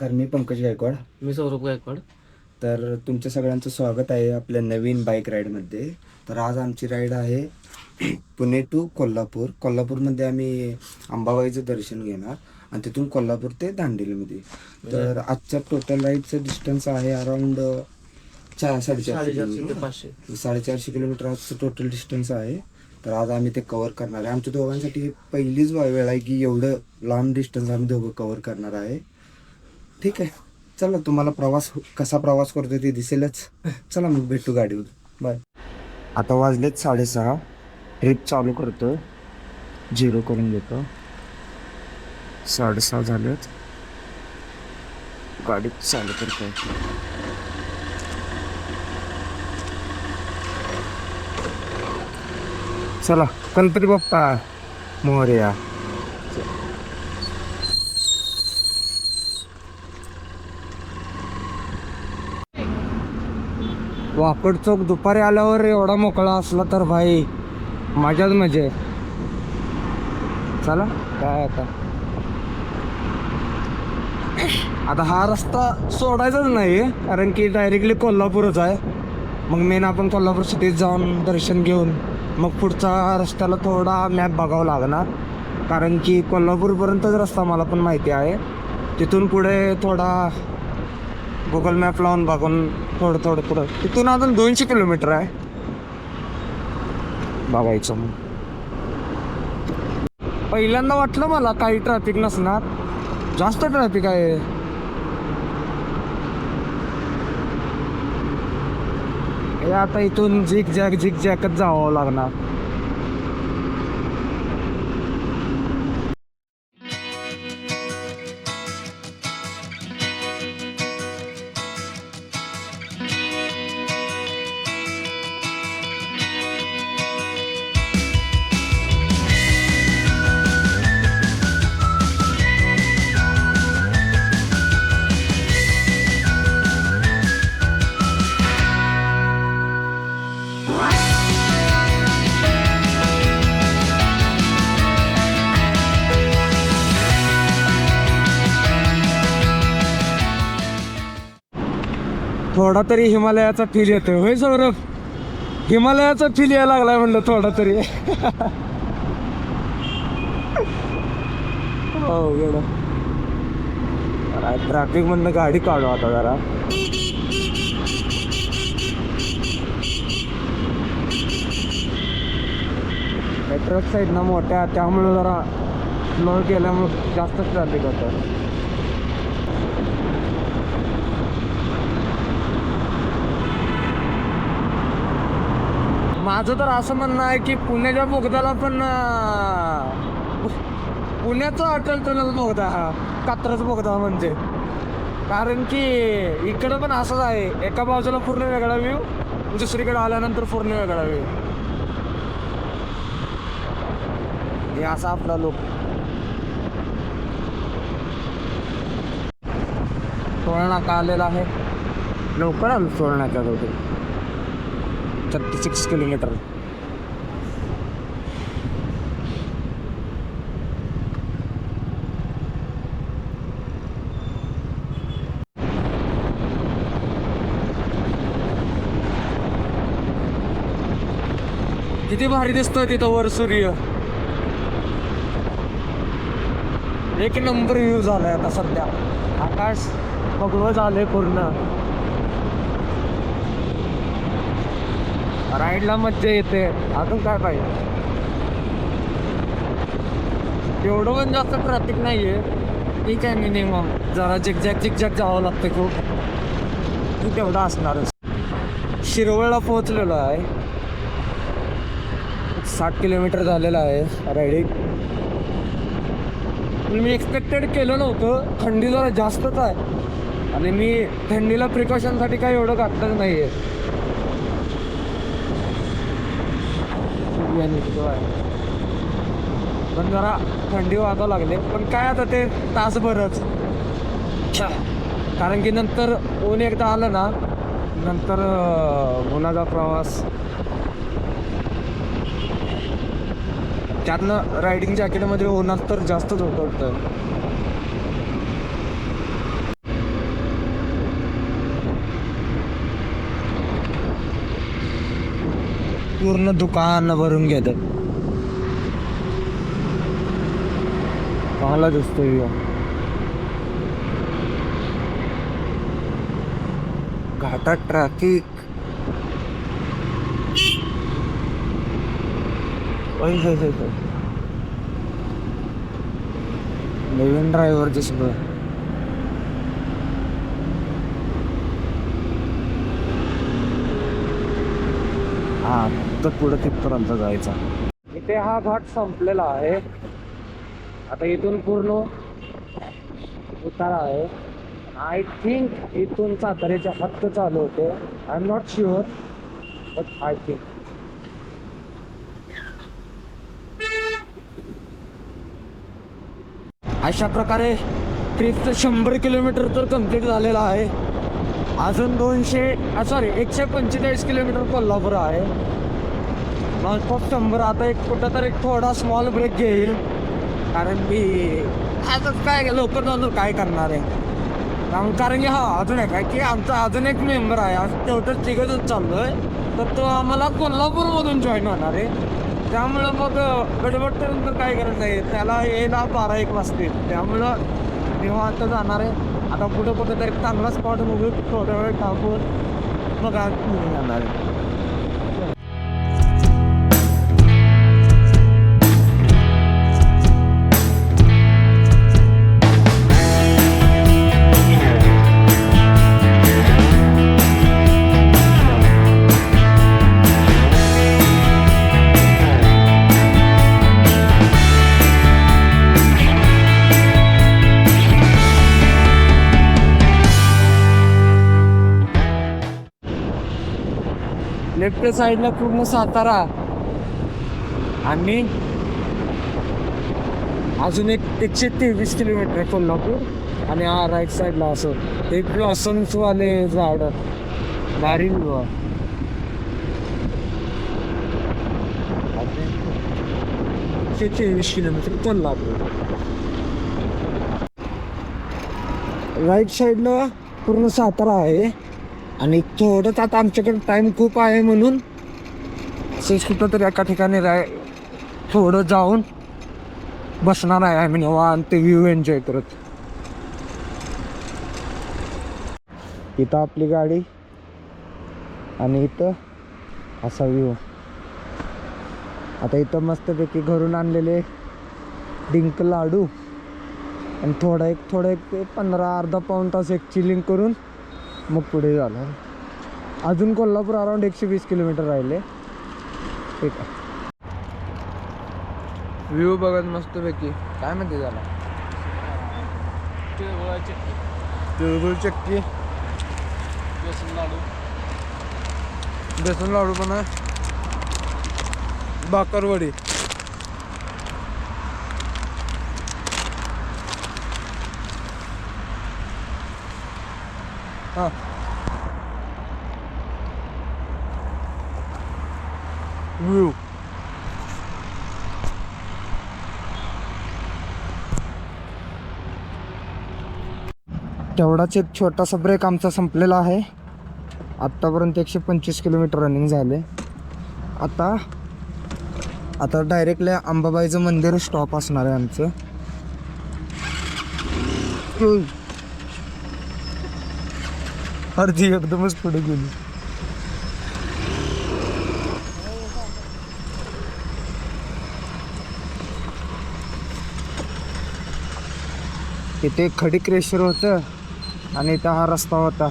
नमस्कार, मी पंकज गायकवाड. मी सौरभ गायकवाड. तर तुमच्या सगळ्यांचं स्वागत आहे आपल्या नवीन बाईक राईडमध्ये. तर आज आमची राईड आहे पुणे टू कोल्हापूर. कोल्हापूरमध्ये आम्ही अंबाबाईचं दर्शन घेणार आणि तिथून कोल्हापूर ते दांडेलीमध्ये. तर आजच्या टोटल राईडचं डिस्टन्स आहे अराऊंड 450 किलोमीटर आजचं टोटल डिस्टन्स आहे. तर आज आम्ही ते कव्हर करणार आहे. आमच्या दोघांसाठी पहिलीच वेळ आहे की एवढं लांब डिस्टन्स आम्ही दोघं कव्हर करणार आहे. ठीक आहे, चला तुम्हाला कसा प्रवास करतो ते दिसेलच. चला मग भेटू गाडीवर. बाय. आता वाजलेत 6:30. ट्रिप चालू करतो, 0 करून घेतो. 6:30 झालेत, गाडी चालू करतो. चला, गणपती बाप्पा मोरया. वाकड चौक दुपारी आल्यावर एवढा मोकळा असला तर भाई मजाच मजा आहे. चला काय आता हा रस्ता सोडायचाच नाही, कारण की डायरेक्टली कोल्हापूरच आहे. मग मेन आपण कोल्हापूर सिटीत जाऊन दर्शन घेऊन मग पुढचा रस्त्याला थोडा मॅप बघावं लागणार, कारण की कोल्हापूरपर्यंतच रस्ता मला पण माहिती आहे. तिथून पुढे थोडा गुगल मॅप लावून बघून थोडं पुढं तिथून अजून 200 किलोमीटर आहे बघायचं. मग पहिल्यांदा वाटलं मला काही ट्रॅफिक नसणार, जास्त ट्रॅफिक आहे. हे आता इथून झिक झॅकच जावं लागणार. थोडा तरी हिमालयाचा फील येतोय. होय सौरभ, हिमालयाचा फील यायला लागलाय म्हणलं थोडा तरी. हो गेलं. ट्रॅफिक मधनं गाडी काढू आता जरा. ट्रक साईड ना मोठ्या, त्यामुळे जरा स्लो गेल्यामुळे जास्त ट्रॅफिक होतं. माझं तर असं म्हणणं आहे की पुण्याच्या बोगद्याला पण पुण्याचं अटल टनल बोगदा, हा कात्रज बोगदा म्हणजे. कारण की इकडं पण असंच आहे, एका बाजूला पूर्ण वेगळा व्ह्यू, दुसरीकडे आल्यानंतर पूर्ण वेगळा व्ह्यू. हे असा आपला लोक टोळनाका आलेला आहे. लवकर आलो टोळनाका जवळ. 36 किलोमीटर. किती भारी दिसतोय तिथं वर सूर्य. एक नंबर व्ह्यू झालाय आता सध्या. आकाश भगवं झालंय पूर्ण. राईडला मज्जा येते, अजून काय पाहिजे. एवढं पण जास्त ट्रॅफिक नाहीये, ठीक आहे. मिनिमम जरा झिकझॅक जावं लागतं खूप, तू तेवढं असणारच. शिरवळला पोहोचलेलो आहे, 60 किलोमीटर झालेलं आहे रायडिंग. मी एक्सपेक्टेड केलं नव्हतं, थंडी जरा जास्तच आहे आणि मी थंडीला प्रिकॉशनसाठी काय एवढं घातलंच नाही आहे. पण जरा थंडी वाजायला लागले, पण काय आता ते तासभरच. कारण की नंतर ऊन एकदा आलं ना, नंतर उन्हाचा प्रवास, त्यातनं रायडिंग जॅकेटमध्ये उन्हात तर जास्तच होतं. पूर्ण दुकान भरून घेतात. चांगला दिसतोय घाटात ट्रॅफिक. नवीन ड्रायव्हरचे सगळं. हा तर पुढे तिथपर्यंत जायचा. इथे हा घाट संपलेला आहे. आता इथून पूर्ण उतारा आहे. आय थिंक इथून साताऱ्याच्या हद्द चालू होते. I am not sure but I think. अशा प्रकारे ट्रिपचं 100 किलोमीटर तर कम्प्लीट झालेलं आहे. अजून 145 किलोमीटर कोल्हापूर आहे. खूप 100. आता एक कुठं तर एक थोडा स्मॉल ब्रेक घेईल, कारण मी आजच काय लवकर जाऊन काय करणार आहे. कारण की अजून एक आहे की आमचा अजून एक मेंबर आहे. आज तेवढंच तिघंच चाललोय, तर तो आम्हाला कोल्हापूरमधून जॉईन होणार आहे. त्यामुळं मग गडबड करून तर काय करत नाही. त्याला यायला 12-1 वाजतील. त्यामुळं निवांत जाणार आहे. आता कुठं तरी चांगला स्पॉट बघू, थोड्या वेळ टाकून मग आज निघून जाणार आहे. लेफ्ट साईडला पूर्ण सातारा आणि अजून एक 123 किलोमीटर आहे कोल्हापूर. आणि राईट साईडला असं एक ब्लॉसम्स वाले झाड भारी. 123 किलोमीटर कोल्हापूर. राईट साईडला पूर्ण सातारा आहे. आणि थोडंच आता आमच्याकडे टाईम खूप आहे म्हणून असंच कुठं तरी एका ठिकाणी थोडं जाऊन बसणार आहे. आम्ही निवांत ते व्ह्यू एन्जॉय करत. इथं आपली गाडी आणि इथं असा व्ह्यू. आता इथं मस्तपैकी घरून आणलेले डिंक लाडू आणि थोडं एक 15-अर्धा पाऊण तास एक चिलिंग करून मग पुढे झालं. अजून कोल्हापूर अराउंड 120 किलोमीटर राहिले. ठीक आहे. व्ह्यू बघत मस्तपैकी. काय म्हणते झाला तिळगुळ चक्की, बेसन लाडू पण आहे, बाकरवडी. हां व्ह्यू तेवढाच एक छोटासा ब्रेक आमचा संपलेला आहे. आत्तापर्यंत 125 किलोमीटर रनिंग झाले. आता डायरेक्टली अंबाबाईचं मंदिर स्टॉप असणार आहे आमचं. अर्धी एकदमच पुढे गेली. इथे खडी क्रेशर होतं आणि इथं हा रस्ता होता,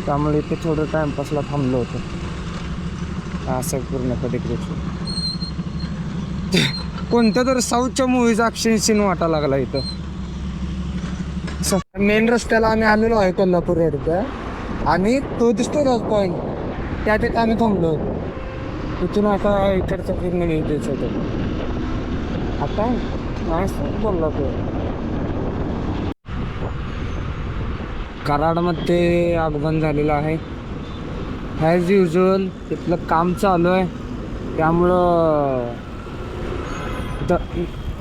त्यामुळे इथे थोडं टाइमपासला थांबलो होतं. असं पूर्ण खडी क्रेशर कोणत्या तर साऊथच्या मूवीचा ॲक्शन सीन वाटा लागला इथं. मेन रस्त्याला आम्ही आलेलो आहे कोल्हापूर रोडच्या, आणि तो दिसतो रोज पॉईंट, त्या तिथे आम्ही थांबलो. तिथून आता इकडचं पूर्ण द्यायचं होतं. आता नाही कोल्हापूर. कराडमध्ये आगमन झालेलं आहे. ॲज युजल तिथलं काम चालू आहे, त्यामुळं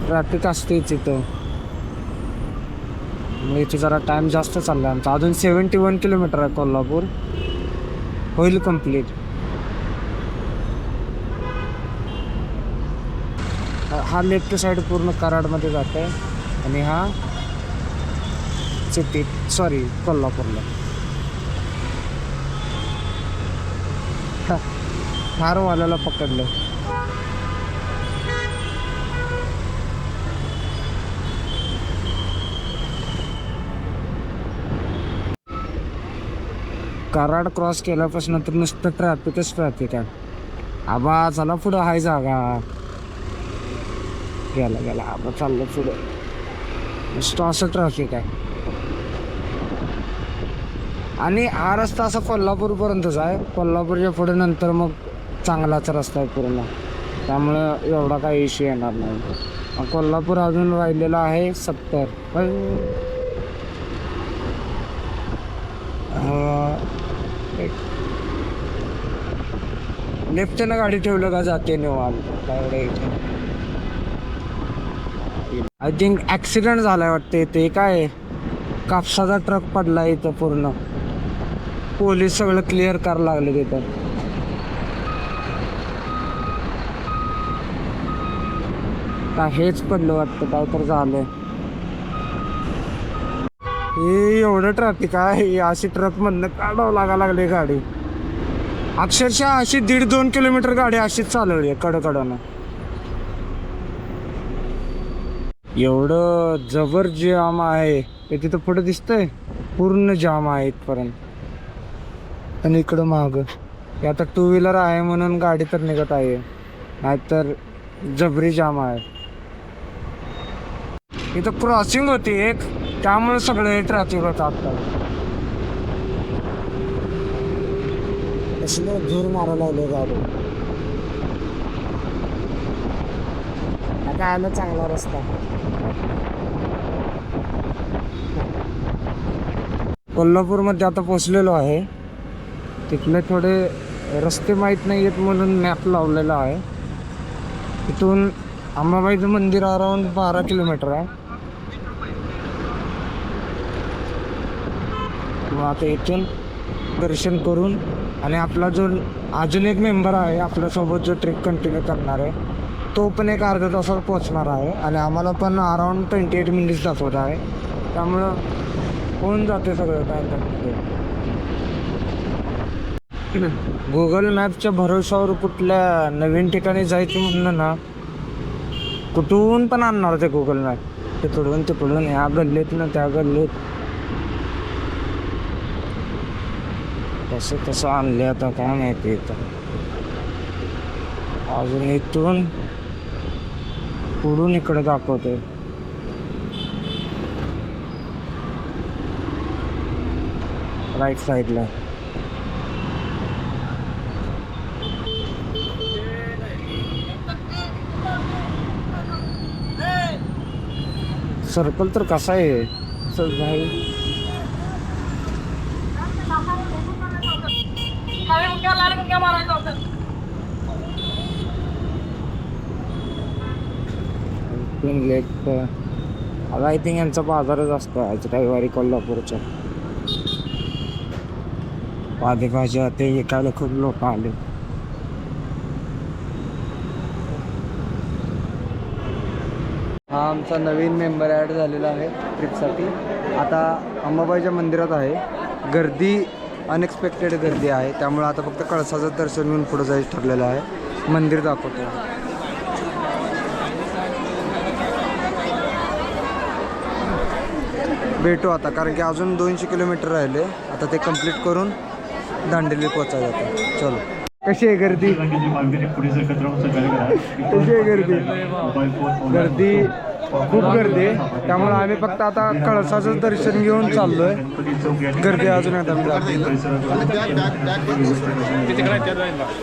ट्रॅफिक असतेच इथं. इथे जरा टाईम जास्त चालला आहे आमचा. अजून 71 किलोमीटर आहे कोल्हापूर, होईल कम्प्लीट. हा लेफ्ट साईड पूर्ण कराडमध्ये जात आहे आणि हा सिटीत सॉरी कोल्हापूरला. थारवाल्याला पकडलं. कराड क्रॉस केल्यापासून तर नुसतं ट्रॅफिक आहे. आबा चला पुढं हाय जागा. गेला आबा चाललं पुढं. नुसतं असं ट्रॅफिक आहे. आणि हा रस्ता असा कोल्हापूरपर्यंतच आहे. कोल्हापूरच्या पुढे नंतर मग चांगलाच रस्ता आहे पूर्ण, त्यामुळं एवढा काही इश्यू येणार नाही. कोल्हापूर अजून राहिलेला आहे 70. लेफ्टनं गाडी ठेवलं का जाते निवांत. आय थिंक ॲक्सिडेंट झालाय वाटते. ते काय कापसाचा ट्रक पडला इथं पूर्ण. पोलीस सगळं क्लिअर करायला लागले तिथं. का हेच पडलं वाटतं, काय तर झालंय. हे एवढं ट्रॅफिक आहे. अशी ट्रक मधनं काढावं लागले गाडी. अक्षरशः अशी 1.5-2 किलोमीटर गाडी अशीच चालवली आहे कडकडनं. एवढं जबर जाम आहे ते तिथं पुढे दिसतंय. पूर्ण जाम आहे इथपर्यंत. आणि इकडं माग आता 2 व्हीलर आहे म्हणून गाडी तर निघत आहे, नाहीतर जबरी जाम आहे. इथं क्रॉसिंग होती एक, त्यामुळे सगळे ट्रॅफिक होतं. आता कसलं जोर मारायला लागले गाडी. आता आलं चांगला रस्ता. कोल्हापूरमध्ये आता पोचलेलो आहे. तिथले थोडे रस्ते माहीत नाही आहेत म्हणून मॅप लावलेला आहे. इथून अंबाबाईचं मंदिर अराउंड 12 किलोमीटर आहे. मग आता इथून दर्शन करून आणि आपला जो अजून एक मेंबर आहे आपल्यासोबत जो ट्रिप कंटिन्यू करणार आहे, तो पण एक अर्ध्या तासावर पोचणार आहे. आणि आम्हाला पण अराउंड 28 मिनिट्स दाखवत आहे. त्यामुळं होऊन जाते सगळं काय तर. गुगल मॅपच्या भरोशावर कुठल्या नवीन ठिकाणी जायचं म्हणलं ना, कुठून पण आणणार ते गुगल मॅप. तिकडून ह्या गल्लीत ना त्या गल्लीत तसं आणले. आता काय माहिती. इथं अजून इथून पुढून इकडे दाखवते. राईट साईडला. सर्कल तर कसा आहे भाई. आय थिंक यांचा बाजारच असतो आज रविवारी कोल्हापूरच्या. पालेभाज्या ते विकायला खूप लोक आले. हा आमचा नवीन मेंबर ॲड झालेला आहे ट्रिपसाठी. आता अंबाबाईच्या मंदिरात आहे. गर्दी अनएक्सपेक्टेड गर्दी आहे, त्यामुळे आता फक्त कळसाचं दर्शन घेऊन पुढे जायचं ठरलेलं आहे. मंदिर दाखवतो. भेटू आता, कारण की अजून 200 किलोमीटर राहिले. आता ते कंप्लीट करून दांडेली पोचायला जातं. चलो. कशी आहे गर्दी? कशी आहे गर्दी? खूप गर्दी आहे. त्यामुळे आम्ही फक्त आता कळसाचं दर्शन घेऊन चाललोय. गर्दी अजून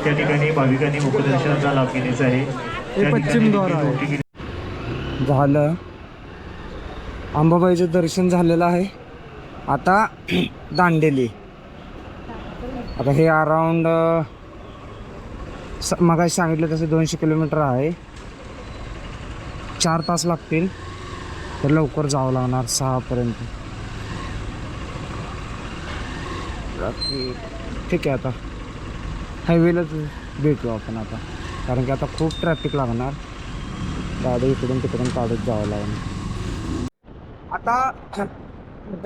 त्या ठिकाणी भाविकांनी मुखदर्शनाचा लाभ घेण्याचा आहे. हे पश्चिम द्वार आहे. झालं, अंबाबाईचं दर्शन झालेलं आहे. आता दांडेली. आता हे अराउंड मगाशी सांगितलं तसं 200 किलोमीटर आहे. 4 तास लागतील. तर लवकर जावं लागणार 6 पर्यंत. ठीक आहे, आता हायवेलाच भेटू आपण आता, कारण की आता खूप ट्रॅफिक लागणार. गाडी इकडून तिकडून काढत जावं लागेल. आता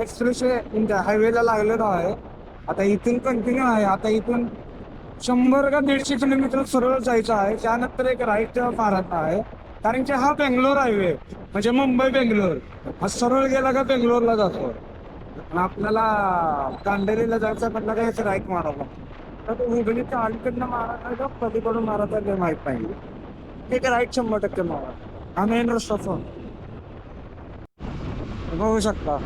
एक्सप्रेस हायवेला लागलेलो आहे. आता इथून कंटिन्यू आहे. आता इथून 100 का 150 किलोमीटर सरळ जायचं आहे. त्यानंतर एक राईट मारायचा आहे. कारण की हा बेंगलोर हायवे म्हणजे मुंबई बेंगलोर हा सरळ गेला का बेंगलोरला जातो. आणि आपल्याला कांडेरीला जायचं म्हटलं का याचं राईट मारावं. तर हुबळीच्या अलीकडनं मारायचं का कधीकडून मारायचं ते माहीत नाही. एक राईट 100% मारा. हा मेन रस्ता बघू शकता.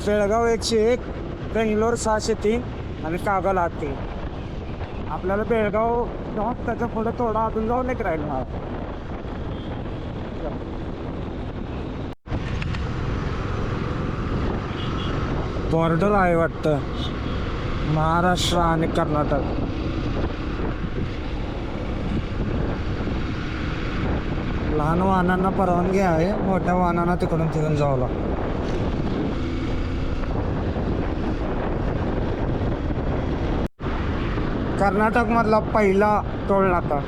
बेळगाव 101, बेंगलोर 603 आणि कागल 8. आपल्याला बेळगाव जाऊन त्याच्या पुढे थोडा अजून जाऊन एक राईड मारा. बॉर्डर आहे वाटतं महाराष्ट्र आणि कर्नाटक. लहान वाहनांना परवानगी आहे, मोठ्या वाहनांना तिकडून फिरून जावं लागतं. कर्नाटक मधला पहिला टोल नाका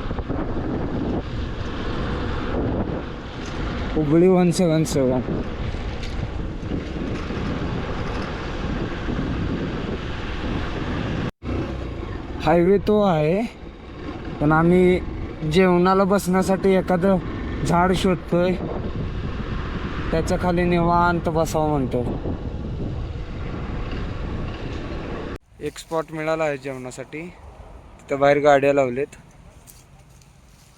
हुबळी 177. हायवे तो आहे, पण आम्ही जेवणाला बसण्यासाठी एखादं झाड शोधतोय, त्याच्या खाली निवांत बसावं म्हणतो. एक स्पॉट मिळाला आहे जेवणासाठी. तिथं बाहेर गाड्या लावलेत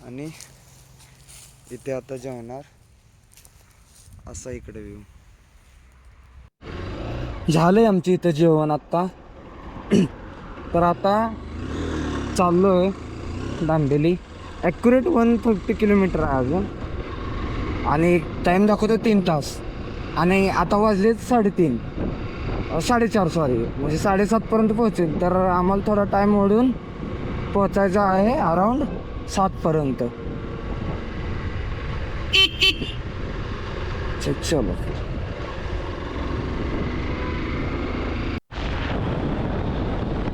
आणि इथे आता जेवणार. असा इकडे व्ह्यू झालंय आमची इथं जेवण आत्ता. तर आता चाललोय दांडेली. ॲक्युरेट 150 किलोमीटर आहे अजून आणि टाईम दाखवतो 3 तास. आणि आता वाजलेत 4:30 सॉरी, म्हणजे 7:30पर्यंत पोहोचेल. तर आम्हाला थोडा टाईम ओढून पोचायचं आहे अराऊंड 7पर्यंत. चलो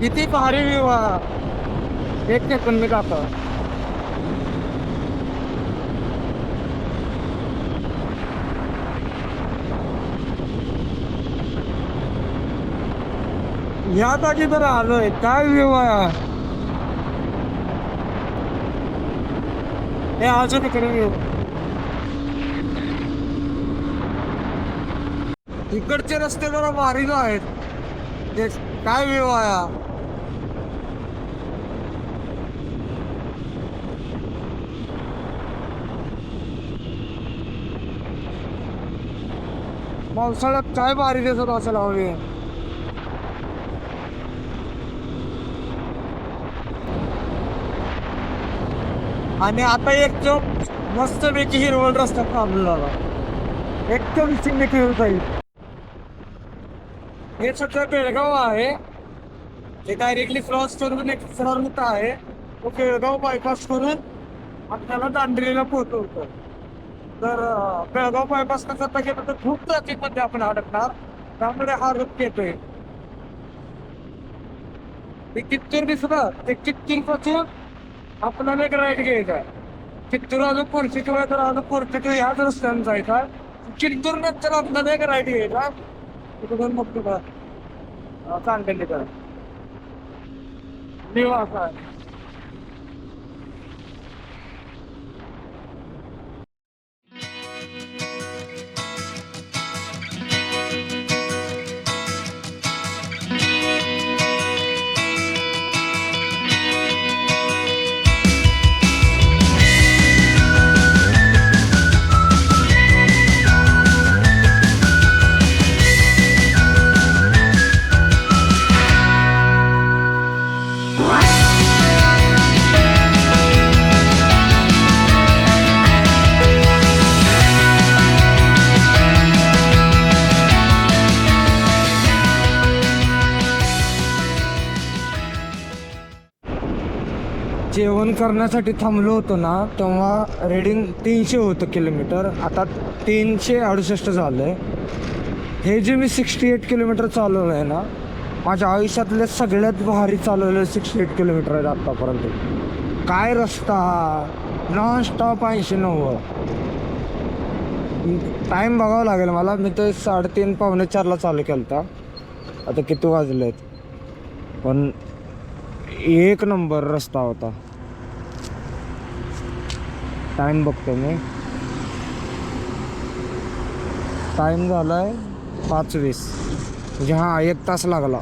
किती भारी व्ह्यू हा. एक सेकंड मी जातो. या जागी तर आलोय. काय व्ह्यू आहे हे. अजून इकडे व्ह्यू. इकडचे रस्ते जरा भारी आहेत. ते काय व्ह्यू आहे. पावसाळ्यात काय भारी दिसत असेल हवे. आणि आता एक जो मस्त पैकी हिरवळ रस्ता थांबलेला एकदम चिंदकी होत जाईल. हे सगळं बेळगाव आहे. ते डायरेक्टली क्रॉस करून एक सरळ आहे. तो बेळगाव बायपास करून आपल्याला दांडेलीला पोहोचवतो. तर बेळगाव बायपास करता गेलं तर खूप ट्रॅफिकमध्ये आपण अडकणार. त्यामुळे हा रूट येतोय. ते कित्तूर दिसलं ते कित्तूर पासून आपल्याला एक राईट घ्यायचा. कित्तूर अजून पोर्चिटू आहे तर अजून पोर्चिटू ह्याच रस्त्याने जायचा. कित्तूर नंतर आपल्याला एक राईट घ्यायचा. तिकडून मग तुला चांगली निवास आहे. जेवण करण्यासाठी थांबलो होतो ना, तेव्हा रेडिंग 300 होतं किलोमीटर. आता 368 झालं आहे. हे जे मी 68 किलोमीटर चालवलं आहे ना, माझ्या आयुष्यातले सगळ्यात भारी चालवलेलं 68 किलोमीटर आहेत आत्तापर्यंत. काय रस्ता नॉन स्टॉप 80-90. टाईम बघावं लागेल मला. मी तर 3:30 पावणे 4ला चालू केलं होता. आता किती वाजले आहेत, पण एक नंबर रस्ता होता. टाईम बघतो मी. टाईम झाला आहे 5:20. म्हणजे हा 1 तास लागला.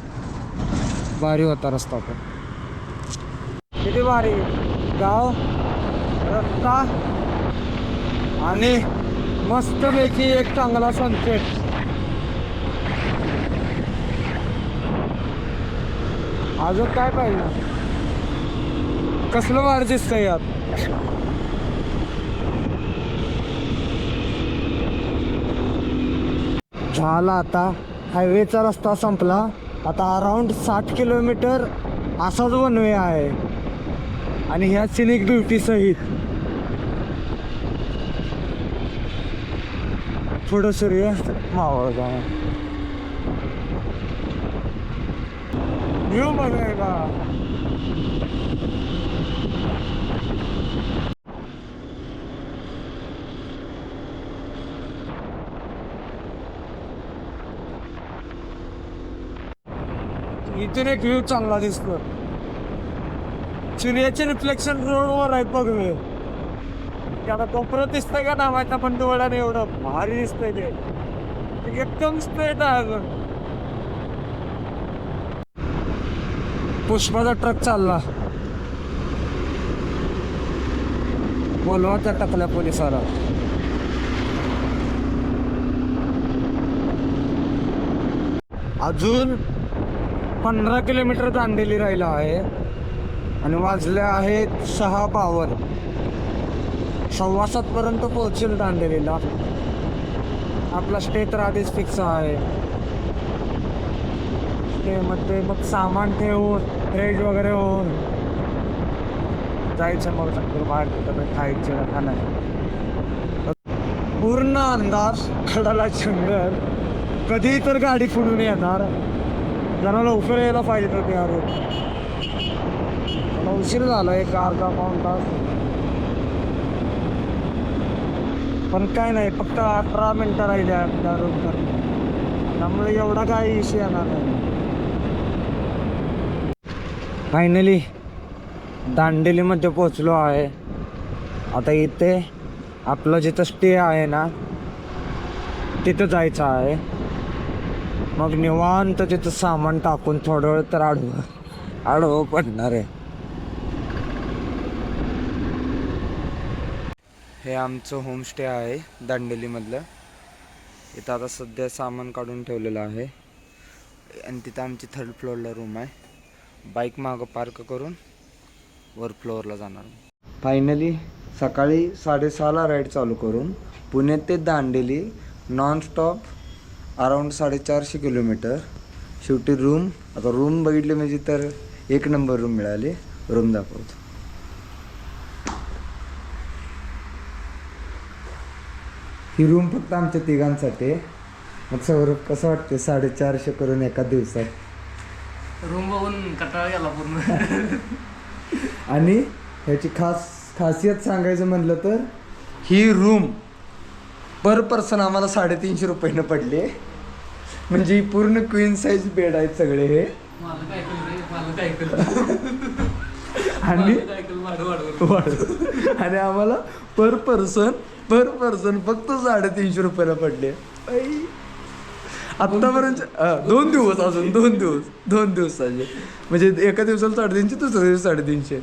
भारी होता रस्ता पण. किती भारी गाव, रस्ता आणि मस्तपैकी एक चांगला सनसेट. अजून काय पाहिजे. कसलं भारी दिसतंय यात. झाला आता हायवेचा रस्ता संपला. आता अराउंड 60 किलोमीटर असाच वन वे आहे आणि ह्या सिनिक ब्युटी सहित. पुढं सूर्य मावळता. व्ह्यू बघायला इथून एक व्ह्यू चांगला दिसतो. सूर्याचे रिफ्लेक्शन रोडवर आहे बघ. त्याला कोपरत दिसतंय का नावाचा पण डोळ्याने एवढं भारी दिसतंय ते. एकदम स्ट्रेट आहे अजून. पुष्पाचा ट्रक चालला. बोलवा त्या टाकल्या पोलिसाला. अजून 15 किलोमीटर दांडेली राहिला आहे आणि वाजले आहेत 6:52. 6:15 पर्यंत पोहोचेल दांडेलीला. आपला स्टे तर आधीच फिक्स आहे. स्टेमध्ये मग सामान ठेवून फ्रेश वगैरे होऊन जायचं. मग नंतर बाहेर कुठं खायचं खाणं. पूर्ण अंदाज, खडाला जंगल. कधी तर गाडी फुडून येणार. जरा लवकर यायला पाहिजे होते यार. उशीर झाला एक अर्धा पाऊण तास. पण काय नाही, फक्त 18 मिनटं राहिले आपल्या रोडवर. त्यामुळे एवढा काय इश्यू येणार नाही. फायनली दांडेलीमध्ये पोचलो आहे. आता इथे आपलं जिथं स्टे आहे ना तिथं जायचं आहे. मग निवांत तिथं सामान टाकून थोडं वेळ तर आडवं पडणार आहे. हे आमचं होमस्टे आहे दांडेलीमधलं. इथं आता सध्या सामान काढून ठेवलेलं आहे आणि तिथं आमची 3rd फ्लोअरला रूम आहे. बाईक मागं पार्क करून वर फ्लोअरला जाणार. फायनली सकाळी 6:30ला राईड चालू करून पुणे ते दांडेली नॉनस्टॉप अराऊंड 450 किलोमीटर. शेवटी रूम, आता रूम बघितली म्हणजे तर एक नंबर रूम मिळाली. रूम दाखवतो. ही रूम फक्त आमच्या तिघांसाठी. मग सौरभ कसं वाटते 450 करून एका दिवसात? रूम बघून कंटाळा गेला पूर्ण. आणि ह्याची खासियत सांगायचं म्हणलं तर ही रूम पर पर्सन आम्हाला 350 रुपयानं पडले. म्हणजे पूर्ण क्वीन साईज बेड आहेत सगळे हे. आणि आम्हाला पर पर्सन फक्त 350 रुपयाला पडले. आत्तापर्यंत 2 दिवस, अजून 2 दिवसाचे म्हणजे एका दिवसाला 350, दुसऱ्या दिवशी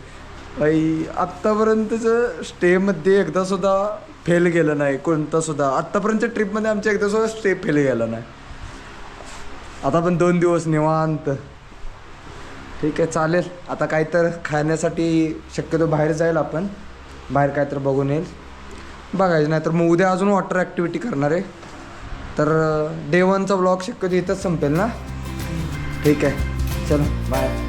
350. आत्तापर्यंतचं स्टेमध्ये एकदा सुद्धा फेल गेलं नाही कोणता सुद्धा. आत्तापर्यंतच्या ट्रिपमध्ये आमच्या एकदा सुद्धा स्टे फेल गेला नाही. आता पण 2 दिवस निवांत. ठीक आहे, चालेल. आता काय तर खाण्यासाठी शक्यतो बाहेर जाईल आपण. बाहेर काय तर बघून येईल, बघायचं. नाही तर मग उद्या अजून वॉटर ॲक्टिव्हिटी करणार आहे. तर डे 1चा ब्लॉग शक्यतो इथंच संपेल ना. ठीक आहे, चलो बाय.